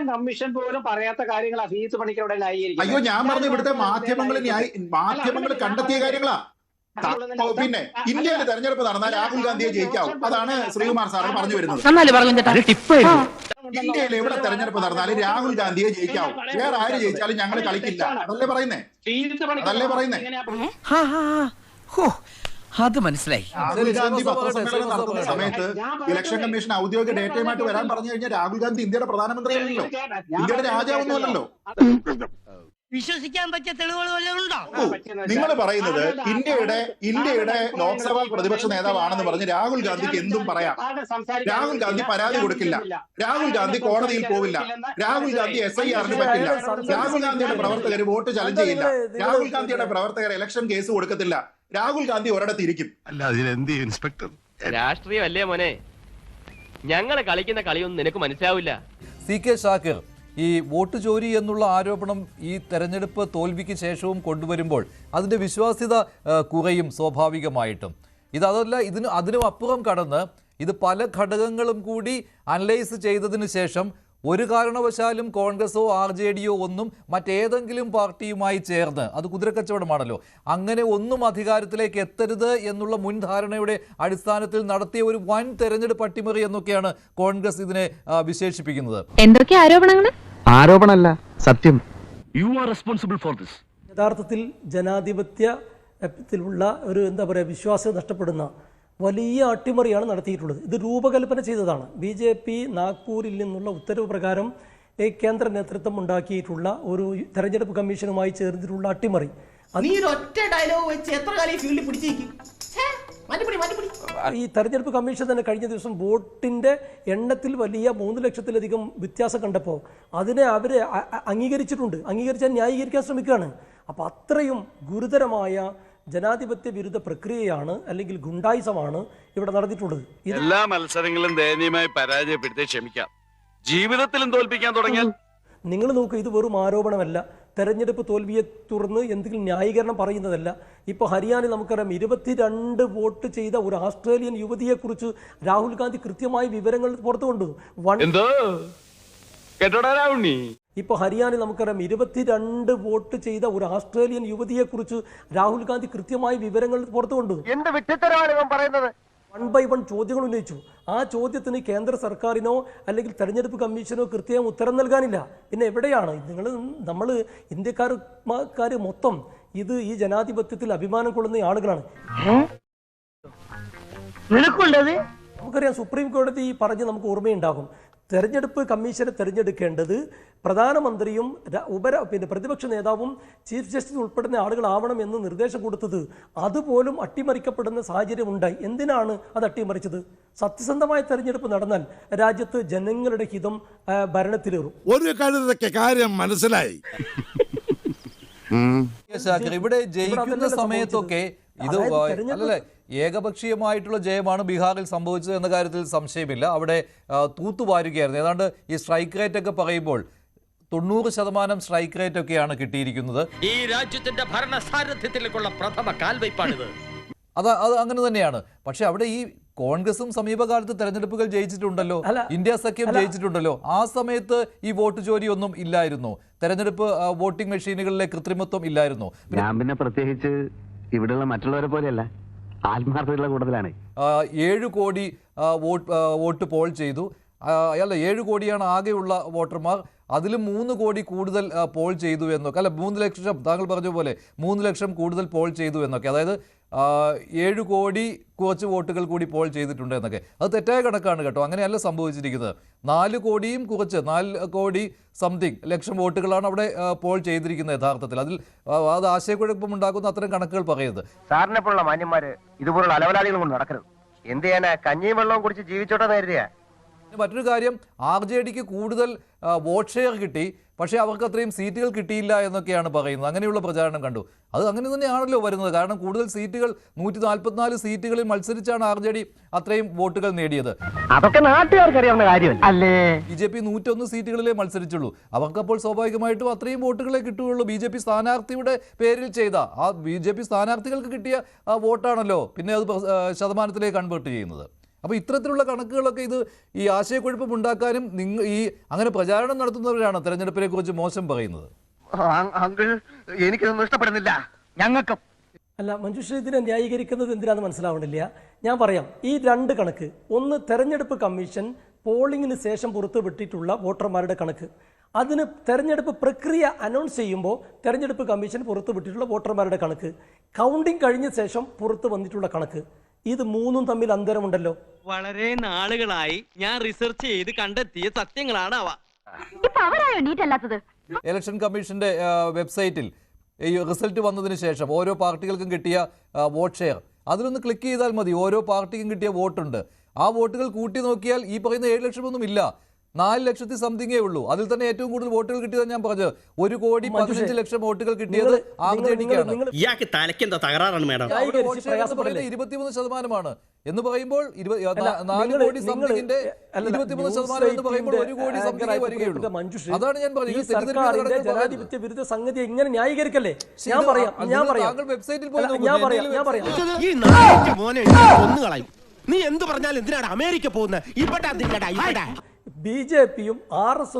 Commission പോലും പറയാത്ത കാര്യങ്ങൾ അസീസ് പണിക്കരുടെ ന്യായീകരിക്കും. അയ്യോ, ഞാൻ പറഞ്ഞു ഇവിടുത്തെ മാധ്യമങ്ങൾ കണ്ടെത്തിയ കാര്യങ്ങളാ. പിന്നെ ഇന്ത്യയിൽ തെരഞ്ഞെടുപ്പ് നടന്നാൽ രാഹുൽ ഗാന്ധിയെ ജയിക്കാവും. അതാണ് ശ്രീകുമാർ സാറ് പറഞ്ഞു വരുന്നത്. ഇന്ത്യയിൽ എവിടെ തെരഞ്ഞെടുപ്പ് നടന്നാലും രാഹുൽ ഗാന്ധിയെ ജയിക്കാവും. വേറെ ആര് ജയിച്ചാലും ഞങ്ങൾ കളിക്കില്ല. അതല്ലേ പറയുന്നേ? അത് മനസ്സിലായി. രാഹുൽ ഗാന്ധി പത്രസമ്മേളനം നടത്തുന്ന സമയത്ത് ഇലക്ഷൻ കമ്മീഷൻ ഔദ്യോഗിക ഡേറ്റയുമായിട്ട് വരാൻ പറഞ്ഞു കഴിഞ്ഞാൽ രാഹുൽ ഗാന്ധി ഇന്ത്യയുടെ പ്രധാനമന്ത്രിയല്ലല്ലോ, ഇന്ത്യയുടെ രാജാവൊന്നുമല്ലല്ലോ. വിശ്വസിക്കാൻ പറ്റിയ തെളിവുകളുണ്ടോ? നിങ്ങൾ പറയുന്നത് ഇന്ത്യയുടെ ലോക്സഭാ പ്രതിപക്ഷ നേതാവാണെന്ന് പറഞ്ഞ് രാഹുൽ ഗാന്ധിക്ക് എന്തും പറയാം. രാഹുൽ ഗാന്ധി പരാതി കൊടുക്കില്ല, രാഹുൽ ഗാന്ധി കോടതിയിൽ പോവില്ല, രാഹുൽ ഗാന്ധി SIR-ന് പറ്റില്ല, രാഹുൽ ഗാന്ധിയുടെ പ്രവർത്തകർ വോട്ട് ചലഞ്ച് ചെയ്യില്ല, രാഹുൽ ഗാന്ധിയുടെ പ്രവർത്തകർ ഇലക്ഷൻ കേസ് കൊടുക്കത്തില്ല, രാഹുൽ ഗാന്ധി ഒരിടത്തിരിക്കും. ഇൻസ്പെക്ടർ രാഷ്ട്രീയമല്ലേ മോനെ, ഞങ്ങളെ കളിക്കുന്ന കളിയൊന്നും നിനക്ക് മനസ്സിലാവില്ല. CK ഷാക്കിർ, ഈ വോട്ട് ചോരി എന്നുള്ള ആരോപണം ഈ തെരഞ്ഞെടുപ്പ് തോൽവിക്ക് ശേഷവും കൊണ്ടുവരുമ്പോൾ അതിൻ്റെ വിശ്വാസ്യത കുറയും സ്വാഭാവികമായിട്ടും. അതല്ല, അതിനും അപ്പുറം കടന്ന് ഇത് പല ഘടകങ്ങളും കൂടി അനലൈസ് ചെയ്തതിന് ശേഷം ഒരു കാരണവശാലും കോൺഗ്രസോ RJDയോ ഒന്നും മറ്റേതെങ്കിലും പാർട്ടിയുമായി ചേർന്ന്, അത് കുതിരക്കച്ചവടമാണല്ലോ, അങ്ങനെ ഒന്നും അധികാരത്തിലേക്ക് എത്തരുത് എന്നുള്ള മുൻധാരണയുടെ അടിസ്ഥാനത്തിൽ നടത്തിയ ഒരു വൻ തെരഞ്ഞെടുപ്പ് അട്ടിമറി എന്നൊക്കെയാണ് കോൺഗ്രസ് ഇതിനെ വിശേഷിപ്പിക്കുന്നത്. എന്തൊക്കെ ആരോപണമല്ല, സത്യം. You are responsible for this. യഥാർത്ഥത്തിൽ ജനാധിപത്യത്തിലുള്ള ഒരു വിശ്വാസം നഷ്ടപ്പെടുന്ന വലിയ അട്ടിമറിയാണ് നടത്തിയിട്ടുള്ളത്. ഇത് രൂപകൽപ്പന ചെയ്തതാണ്. BJP നാഗ്പൂരിൽ നിന്നുള്ള ഉത്തരവ് പ്രകാരം കേന്ദ്ര നേതൃത്വം ഉണ്ടാക്കിയിട്ടുള്ള ഒരു തെരഞ്ഞെടുപ്പ് കമ്മീഷനുമായി ചേർന്നിട്ടുള്ള അട്ടിമറി. ഈ തെരഞ്ഞെടുപ്പ് കമ്മീഷൻ തന്നെ കഴിഞ്ഞ ദിവസം വോട്ടിന്റെ എണ്ണത്തിൽ വലിയ 3 ലക്ഷത്തിലധികം വ്യത്യാസം കണ്ടപ്പോൾ അതിനെ അവര് അംഗീകരിച്ചാൽ ന്യായീകരിക്കാൻ ശ്രമിക്കുകയാണ്. അപ്പൊ അത്രയും ഗുരുതരമായ ജനാധിപത്യ വിരുദ്ധ പ്രക്രിയയാണ്, അല്ലെങ്കിൽ ഗുണ്ടായിസമാണ് ഇവിടെ നടന്നിട്ടുള്ളത്. എല്ലാ മത്സരങ്ങളും ദയനീയമായി പരാജയപ്പെടുത്തി ക്ഷമിക്കാം, ജീവിതത്തിലും തോൽപ്പിക്കാൻ തുടങ്ങിയാൽ നിങ്ങൾ നോക്ക്, ഇത് വെറും ആരോപണമല്ല, തെരഞ്ഞെടുപ്പ് തോൽവിയെ തുടർന്ന് എന്തെങ്കിലും ന്യായീകരണം പറയുന്നതല്ല. ഇപ്പോൾ ഹരിയാനയിൽ നമുക്കറിയാം 22 വോട്ട് ചെയ്ത ഒരു ഓസ്ട്രേലിയൻ യുവതിയെക്കുറിച്ച് രാഹുൽ ഗാന്ധി കൃത്യമായി വിവരങ്ങൾ പുറത്തു കൊണ്ടുവന്നു. ഇപ്പോൾ ഹരിയാനയിൽ നമുക്കറിയാം 22 വോട്ട് ചെയ്ത ഒരു ഓസ്ട്രേലിയൻ യുവതിയെക്കുറിച്ച് രാഹുൽ ഗാന്ധി കൃത്യമായി വിവരങ്ങൾ പുറത്തു കൊണ്ടുവന്നു. 1 by 1 ചോദ്യങ്ങൾ ഉന്നയിച്ചു. ആ ചോദ്യത്തിന് കേന്ദ്ര സർക്കാരിനോ അല്ലെങ്കിൽ തെരഞ്ഞെടുപ്പ് കമ്മീഷനോ കൃത്യമായ ഉത്തരം നൽകാനില്ല. പിന്നെ എവിടെയാണ് നമ്മൾ ഇന്ത്യക്കാർ മൊത്തം ഈ ജനാധിപത്യത്തിൽ അഭിമാനം കൊള്ളുന്ന ആളുകളാണ്. നമുക്കറിയാം, സുപ്രീം കോടതി പറഞ്ഞ് നമുക്ക് ഓർമ്മയുണ്ടാകും, തെരഞ്ഞെടുപ്പ് കമ്മീഷനെ തെരഞ്ഞെടുക്കേണ്ടത് പ്രധാനമന്ത്രിയും പ്രതിപക്ഷ നേതാവും ചീഫ് ജസ്റ്റിസ് ഉൾപ്പെടുന്ന ആളുകളാവണം എന്ന് നിർദ്ദേശം കൊടുത്തത് അതുപോലും അട്ടിമറിക്കപ്പെടുന്ന സാഹചര്യം ഉണ്ടായി. എന്തിനാണ് അത് അട്ടിമറിച്ചത്? സത്യസന്ധമായ തെരഞ്ഞെടുപ്പ് നടന്നാൽ രാജ്യത്ത് ജനങ്ങളുടെ ഹിതം ഭരണത്തിലേറും. ഒരു കാര്യം മനസ്സിലായി. ഇവിടെ ജയിക്കുന്ന സമയത്തൊക്കെ ഇത് അല്ലല്ലേ, ഏകപക്ഷീയമായിട്ടുള്ള ജയമാണ് ബീഹാറിൽ സംഭവിച്ചത് എന്ന കാര്യത്തിൽ സംശയമില്ല. അവിടെ തൂത്തുവാരുകയായിരുന്നു. ഏതാണ്ട് ഈ സ്ട്രൈക്ക് റേറ്റ് ഒക്കെ പറയുമ്പോൾ 90% സ്ട്രൈക്ക് റേറ്റ് ഒക്കെയാണ് കിട്ടിയിരിക്കുന്നത്. ഈ രാജ്യത്തിന്റെ ഭരണ സാരഥ്യത്തിലേക്കുള്ള പ്രഥമ കാൽവയ്പാണിത്. അത് അങ്ങനെ തന്നെയാണ്. പക്ഷെ അവിടെ ഈ കോൺഗ്രസും സമീപകാലത്ത് തെരഞ്ഞെടുപ്പുകൾ ജയിച്ചിട്ടുണ്ടല്ലോ, ഇന്ത്യ സഖ്യം ജയിച്ചിട്ടുണ്ടല്ലോ. ആ സമയത്ത് ഈ വോട്ട് ചോരിയൊന്നും ഇല്ലായിരുന്നു, തെരഞ്ഞെടുപ്പ് വോട്ടിംഗ് മെഷീനുകളിലെ കൃത്രിമത്വം ഇല്ലായിരുന്നു. പിന്നെ പ്രത്യേകിച്ച് ഇവിടെയുള്ള മറ്റുള്ളവരെ പോലെയല്ല, ആത്മാർത്ഥതയുള്ള കൂടുതലാണ്. 7 കോടി വോട്ട് പോൾ ചെയ്തു. 7 കോടിയാണ് ആകെയുള്ള വോട്ടർമാർ. അതിലും 3 കോടി കൂടുതൽ പോൾ ചെയ്തു എന്നൊക്കെ, 3 ലക്ഷം, താങ്കൾ പറഞ്ഞ പോലെ 3 ലക്ഷം കൂടുതൽ പോൾ ചെയ്തു എന്നൊക്കെ. അതായത് 7 കോടി കുറച്ച് വോട്ടുകൾ കൂടി പോൾ ചെയ്തിട്ടുണ്ട് എന്നൊക്കെ. അത് തെറ്റായ കണക്കാണ് കേട്ടോ, അങ്ങനെയല്ല സംഭവിച്ചിരിക്കുന്നത്. 4 കോടിയും കുറച്ച് 4 കോടി സംതിങ് ലക്ഷം വോട്ടുകളാണ് അവിടെ പോൾ ചെയ്തിരിക്കുന്നത് യഥാർത്ഥത്തിൽ. അത് ആശയക്കുഴപ്പം ഉണ്ടാക്കുന്ന അത്തരം കണക്കുകൾ പറയരുത്. സാറിനെ പോലുള്ള മാന്യന്മാര് ഇതുപോലുള്ള അലവലാദികൾ കൊണ്ട് നടക്കരുത്. എന്ത് ചെയ്യാനാ, കഞ്ഞിയും വെള്ളവും കുടിച്ച് ജീവിച്ചോട്ടെ നേരിയ. മറ്റൊരു കാര്യം, RJDക്ക് കൂടുതൽ വോട്ട് ഷെയർ കിട്ടി, പക്ഷേ അവർക്ക് അത്രയും സീറ്റുകൾ കിട്ടിയില്ല എന്നൊക്കെയാണ് പറയുന്നത്. അങ്ങനെയുള്ള പ്രചാരണം കണ്ടു. അത് അങ്ങനെ തന്നെയാണല്ലോ വരുന്നത്. കാരണം കൂടുതൽ സീറ്റുകൾ 144 സീറ്റുകളിൽ മത്സരിച്ചാണ് RJD അത്രയും വോട്ടുകൾ നേടിയത്. അതൊക്കെ നാട്ടുകാർക്ക് അറിയാവുന്ന കാര്യമല്ലേ. BJP 101 സീറ്റുകളിലേ മത്സരിച്ചുള്ളൂ. അവർക്കപ്പോൾ സ്വാഭാവികമായിട്ടും അത്രയും വോട്ടുകളെ കിട്ടുകയുള്ളൂ. BJP സ്ഥാനാർത്ഥിയുടെ പേരിൽ ചെയ്ത BJP സ്ഥാനാർത്ഥികൾക്ക് കിട്ടിയ വോട്ടാണല്ലോ പിന്നെ അത് ശതമാനത്തിലേക്ക് കൺവേർട്ട് ചെയ്യുന്നത്. അപ്പോൾ ഇത്തരത്തിലുള്ള കണക്കുകളൊക്കെ ഇത് ഈ ആശയക്കുഴപ്പം ഉണ്ടാക്കാനും ഈ അങ്ങനെ പ്രചാരണം നടത്തുന്നവരാണ് തെരഞ്ഞെടുപ്പിനെ കുറിച്ച് മോശം പറയുന്നത്. എനിക്കിതൊന്നും ഇഷ്ടപ്പെടുന്നില്ല. ഞങ്ങൾക്കും അല്ല, മഞ്ജുഷ ഇതിനെ ന്യായീകരിക്കുന്നത് എന്തിനാണെന്ന് മനസ്സിലാവണില്ല. ഞാൻ പറയാം, ഈ രണ്ട് കണക്ക്, ഒന്ന് തെരഞ്ഞെടുപ്പ് കമ്മീഷൻ പോളിംഗിന് ശേഷം പുറത്തുവിട്ടിട്ടുള്ള വോട്ടർമാരുടെ കണക്ക്, അതിന് തെരഞ്ഞെടുപ്പ് പ്രക്രിയ അനൗൺസ് ചെയ്യുമ്പോൾ തെരഞ്ഞെടുപ്പ് കമ്മീഷൻ പുറത്തുവിട്ടിട്ടുള്ള വോട്ടർമാരുടെ കണക്ക്, കൗണ്ടിംഗ് കഴിഞ്ഞ ശേഷം പുറത്തു വന്നിട്ടുള്ള കണക്ക്, ഇത് മൂന്നും തമ്മിൽ അന്തരമുണ്ടല്ലോ. വളരെ നാളുകളായി ഞാൻ റിസർച്ച് ചെയ്ത് കണ്ടെത്തിയ സത്യങ്ങളാണ് അവ. ഇലക്ഷൻ കമ്മീഷന്റെ വെബ്സൈറ്റിൽ ഈ റിസൾട്ട് വന്നതിന് ശേഷം ഓരോ പാർട്ടികൾക്കും കിട്ടിയ വോട്ട് ഷെയർ അതിലൊന്ന് ക്ലിക്ക് ചെയ്താൽ മതി. ഓരോ പാർട്ടിക്കും കിട്ടിയ വോട്ടുണ്ട്. ആ വോട്ടുകൾ കൂട്ടി നോക്കിയാൽ ഈ പറയുന്ന 7 ലക്ഷമൊന്നും ഇല്ല, 4 ലക്ഷത്തി സംതിങ്ങേ ഉള്ളൂ. അതിൽ തന്നെ ഏറ്റവും കൂടുതൽ വോട്ടുകൾ കിട്ടിയത് ഞാൻ പറഞ്ഞത് 1,15,00,000 വോട്ടുകൾ കിട്ടിയത് RJDക്കാണ്. ഇയാൾക്ക് തലയ്ക്കെന്താ തകരാറാണ് മേഡം? 23% എന്ന് പറയുമ്പോൾ 4 കോടി സംതിങ്ങിന്റെ 23% എന്ന് പറയുമ്പോൾ 1 കോടി സംതിങ്ങേ വരികയുള്ളൂ. അതാണ് ഞാൻ പറഞ്ഞത്. ജനാധിപത്യ വിരുദ്ധ സംഗതി എങ്ങനെ ന്യായീകരിക്കല്ലേ? ഞാൻ പറയാം വെബ്സൈറ്റിൽ നീ എന്ത് പറഞ്ഞാലും എന്തിനാണ് അമേരിക്ക പോകുന്നത്? ഇവിടെ BJPയും RS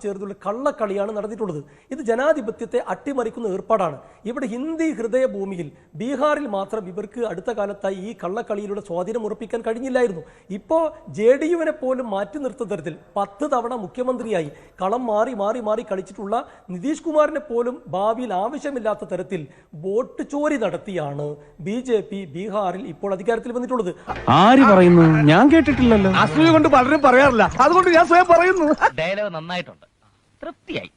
ചേർന്നുള്ള കള്ളക്കളിയാണ് നടന്നിട്ടുള്ളത്. ഇത് ജനാധിപത്യത്തെ അട്ടിമറിക്കുന്ന ഏർപ്പാടാണ്. ഇവിടെ ഹിന്ദി ഹൃദയഭൂമിയിൽ ബീഹാറിൽ മാത്രം ഇവർക്ക് അടുത്ത കാലത്തായി ഈ കള്ളക്കളിയിലൂടെ സ്വാധീനം ഉറപ്പിക്കാൻ കഴിഞ്ഞില്ലായിരുന്നു. ഇപ്പോൾ JDUവിനെ പോലും മാറ്റി നിർത്തുന്ന തരത്തിൽ 10 തവണ മുഖ്യമന്ത്രിയായി കളം മാറി മാറി മാറി കളിച്ചിട്ടുള്ള നിതീഷ് കുമാറിനെ പോലും ഭാവിയിൽ ആവശ്യമില്ലാത്ത തരത്തിൽ വോട്ട് ചോരി നടത്തിയാണ് BJP ബീഹാറിൽ ഇപ്പോൾ അധികാരത്തിൽ വന്നിട്ടുള്ളത്. ആര് പറയുന്നു? ഞാൻ കേട്ടിട്ടില്ലല്ലോ. അസൂയ കൊണ്ട് പലരും പറയാറില്ല, അതുകൊണ്ട് ഞാൻ സ്വയം പറയുന്നു. ഡയലോഗ് നന്നായിട്ടുണ്ട്, തൃപ്തിയായി.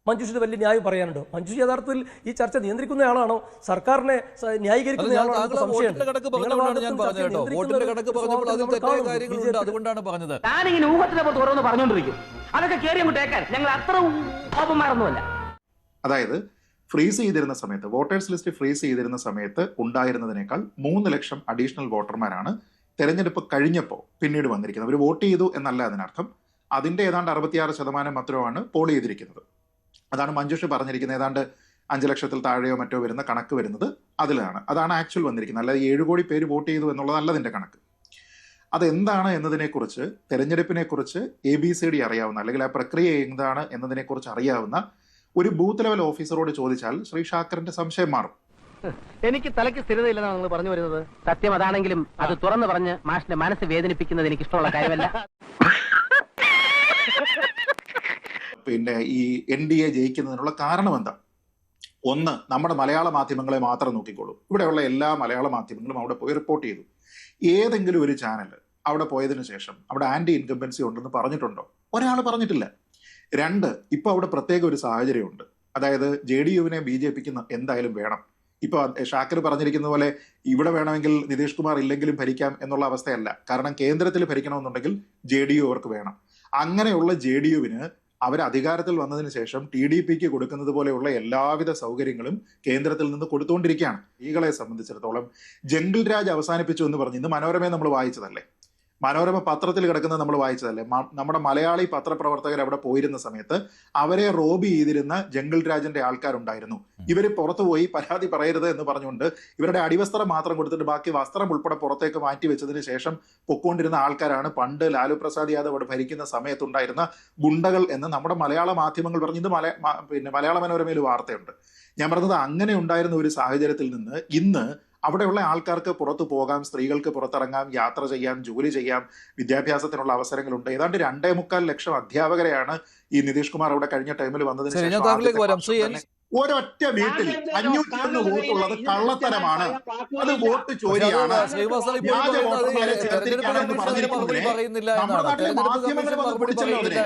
മഞ്ജുഷിന് വലിയ ന്യായം പറയാനുണ്ടോ? മഞ്ജുഷി യഥാർത്ഥത്തിൽ ഈ ചർച്ച നിയന്ത്രിക്കുന്നയാളാണോ, സർക്കാരിനെ ന്യായീകരിക്കുന്നയാളാണോ? അതുകൊണ്ടാണ് പറഞ്ഞത്. ഞാനിങ്ങനെ ഊഹത്തിന്റെ പുറത്ത് ഓരോന്ന് പറഞ്ഞുകൊണ്ടിരിക്കും, അതൊക്കെ കയറി അങ്ങോട്ട് കേൾക്കാൻ ഞങ്ങൾ അത്ര കോപന്മാരൊന്നുമല്ല. അതായത് ഫ്രീസ് ചെയ്തിരുന്ന സമയത്ത്, വോട്ടേഴ്സ് ലിസ്റ്റ് ഫ്രീസ് ചെയ്തിരുന്ന സമയത്ത് ഉണ്ടായിരുന്നതിനേക്കാൾ 3 ലക്ഷം അഡീഷണൽ വോട്ടർമാരാണ് തെരഞ്ഞെടുപ്പ് കഴിഞ്ഞപ്പോൾ പിന്നീട് വന്നിരിക്കുന്നത്. അവർ വോട്ട് ചെയ്തു എന്നല്ല അതിനർത്ഥം. അതിന്റെ ഏതാണ്ട് 66% മാത്രമാണ് പോൾ ചെയ്തിരിക്കുന്നത്. അതാണ് മഞ്ജുഷ് പറഞ്ഞിരിക്കുന്നത്. ഏതാണ്ട് 5 ലക്ഷത്തിൽ താഴെയോ മറ്റോ വരുന്ന കണക്ക് വരുന്നത് അതിലാണ്. അതാണ് ആക്ച്വൽ വന്നിരിക്കുന്നത്. അല്ലാതെ 7 കോടി പേര് വോട്ട് ചെയ്തു എന്നുള്ളതല്ല അതിന്റെ കണക്ക്. അതെന്താണ് എന്നതിനെക്കുറിച്ച്, തെരഞ്ഞെടുപ്പിനെക്കുറിച്ച് ABCD അറിയാവുന്ന, അല്ലെങ്കിൽ ആ പ്രക്രിയ എന്താണ് എന്നതിനെക്കുറിച്ച് അറിയാവുന്ന ഒരു ബൂത്ത് ലെവൽ ഓഫീസറോട് ചോദിച്ചാൽ ശ്രീ ഷാക്കറിന്റെ സംശയം മാറും. എനിക്ക് തലയ്ക്ക് സ്ഥിരതയില്ലെന്നാണ് നിങ്ങൾ പറഞ്ഞു വരുന്നത്. സത്യം അതാണെങ്കിലും അത് തുറന്നു പറഞ്ഞ് മാഷിന്റെ മനസ്സ് വേദനിപ്പിക്കുന്നത് എനിക്ക് ഇഷ്ടമുള്ള കാര്യമല്ല. പിന്നെ ഈ NDA ജയിക്കുന്നതിനുള്ള കാരണം എന്താ? ഒന്ന്, നമ്മുടെ മലയാള മാധ്യമങ്ങളെ മാത്രം നോക്കിക്കോളൂ. ഇവിടെയുള്ള എല്ലാ മലയാള മാധ്യമങ്ങളും അവിടെ പോയി റിപ്പോർട്ട് ചെയ്തു. ഏതെങ്കിലും ഒരു ചാനൽ അവിടെ പോയതിനു ശേഷം അവിടെ ആന്റി ഇൻകംബൻസി ഉണ്ടെന്ന് പറഞ്ഞിട്ടുണ്ടോ? ഒരാൾ പറഞ്ഞിട്ടില്ല. 2, ഇപ്പൊ അവിടെ പ്രത്യേക ഒരു സാഹചര്യമുണ്ട്. അതായത് JDUവിനെ BJPക്ക് എന്തായാലും വേണം. ഇപ്പൊ ഷാക്കർ പറഞ്ഞിരിക്കുന്ന പോലെ ഇവിടെ വേണമെങ്കിൽ നിതീഷ് കുമാർ ഇല്ലെങ്കിലും ഭരിക്കാം എന്നുള്ള അവസ്ഥയല്ല. കാരണം കേന്ദ്രത്തിൽ ഭരിക്കണമെന്നുണ്ടെങ്കിൽ JDU അവർക്ക് വേണം. അങ്ങനെയുള്ള JDUവിന് അവർ അധികാരത്തിൽ വന്നതിന് ശേഷം TDPക്ക് കൊടുക്കുന്നത് പോലെയുള്ള എല്ലാവിധ സൗകര്യങ്ങളും കേന്ദ്രത്തിൽ നിന്ന് കൊടുത്തുകൊണ്ടിരിക്കുകയാണ്. സ്ത്രീകളെ സംബന്ധിച്ചിടത്തോളം ജംഗിൾ രാജ് അവസാനിപ്പിച്ചു എന്ന് പറഞ്ഞ് ഇന്ന് മനോരമയെ നമ്മൾ വായിച്ചതല്ലേ, മനോരമ പത്രത്തിൽ കിടക്കുന്നത് നമ്മൾ വായിച്ചതല്ലേ. നമ്മുടെ മലയാളി പത്രപ്രവർത്തകർ അവിടെ പോയിരുന്ന സമയത്ത് അവരെ റോബി ചെയ്തിരുന്ന ജംഗിൾ രാജിന്റെ ആൾക്കാരുണ്ടായിരുന്നു. ഇവർ പുറത്തു പോയി പരാതി പറയരുത് എന്ന് പറഞ്ഞുകൊണ്ട് ഇവരുടെ അടിവസ്ത്രം മാത്രം കൊടുത്തിട്ട് ബാക്കി വസ്ത്രം ഉൾപ്പെടെ പുറത്തേക്ക് മാറ്റി വെച്ചതിന് ശേഷം പൊക്കോണ്ടിരുന്ന ആൾക്കാരാണ് പണ്ട് ലാലു പ്രസാദ് യാദവ് അവിടെ ഭരിക്കുന്ന സമയത്തുണ്ടായിരുന്ന ഗുണ്ടകൾ എന്ന് നമ്മുടെ മലയാള മാധ്യമങ്ങൾ പറഞ്ഞു. ഇത് മലയാള മനോരമയിൽ വാർത്തയുണ്ട്. ഞാൻ പറഞ്ഞത് അങ്ങനെ ഉണ്ടായിരുന്ന ഒരു സാഹചര്യത്തിൽ നിന്ന് ഇന്ന് അവിടെയുള്ള ആൾക്കാർക്ക് പുറത്തു പോകാം, സ്ത്രീകൾക്ക് പുറത്തിറങ്ങാം, യാത്ര ചെയ്യാം, ജോലി ചെയ്യാം, വിദ്യാഭ്യാസത്തിനുള്ള അവസരങ്ങളുണ്ട്. ഏതാണ്ട് 2.25 ലക്ഷം അധ്യാപകരെയാണ് ഈ നിതീഷ് കുമാർ അവിടെ കഴിഞ്ഞ ടൈമിൽ വന്നതിന് ശേഷം ഒരൊറ്റ വീട്ടിൽ 501 വോട്ടുള്ളത് കള്ളത്തരമാണ്, അത് വോട്ട് ചോരിയാണ്, വ്യാജ വോട്ടർമാരെ ചേർത്തിരിക്കുകയാണെന്ന് പറഞ്ഞിരിക്കുന്നില്ലേ. നമ്മുടെ നാട്ടിലെ മാധ്യമങ്ങൾ വന്ന് പിടിച്ചല്ലോ അതിനെ.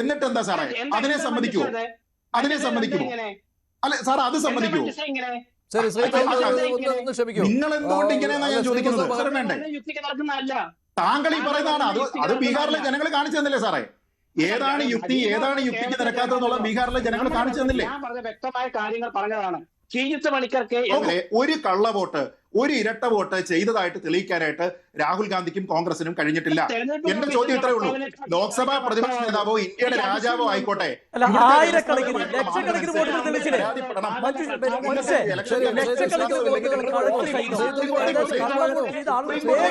എന്നിട്ട് എന്താ സാറേ, അതിനെ സമ്മതിക്കുമോ? അല്ലെ സാർ, അത് സമ്മതിക്കുമോ? നിങ്ങൾ എന്തുകൊണ്ട് ഇങ്ങനെയെന്നാ ഞാൻ ചോദിക്കുന്നത്. സാർ വേണ്ടേ, താങ്കൾ ഈ പറയുന്നതാണ്. അത് ബീഹാറിലെ ജനങ്ങൾ കാണിച്ചു തന്നില്ലേ സാറേ? ഏതാണ് യുക്തി, ഏതാണ് യുക്തിക്ക് നിരക്കാത്തതെന്നുള്ള ബീഹാറിലെ ജനങ്ങൾ കാണിച്ചു തന്നില്ലേ? വ്യക്തമായ കാര്യങ്ങൾ പറഞ്ഞതാണ്. ഒരു കള്ളവോട്ട് ഒരു ഇരട്ട വോട്ട് ചെയ്തതായിട്ട് തെളിയിക്കാനായിട്ട് രാഹുൽ ഗാന്ധിക്കും കോൺഗ്രസിനും കഴിഞ്ഞിട്ടില്ല. എന്റെ ചോദ്യം ഇത്രയേ ഉള്ളൂ. ലോക്സഭാ പ്രതിപക്ഷ നേതാവോ ഇന്ത്യയുടെ രാജാവോ ആയിക്കോട്ടെ, അല്ല, ആയിരക്കണക്കിന് ലക്ഷക്കണക്കിന് വോട്ടുകൾ തെളിയിച്ചില്ലേ? ലക്ഷക്കണക്കിന് വോട്ടുകൾ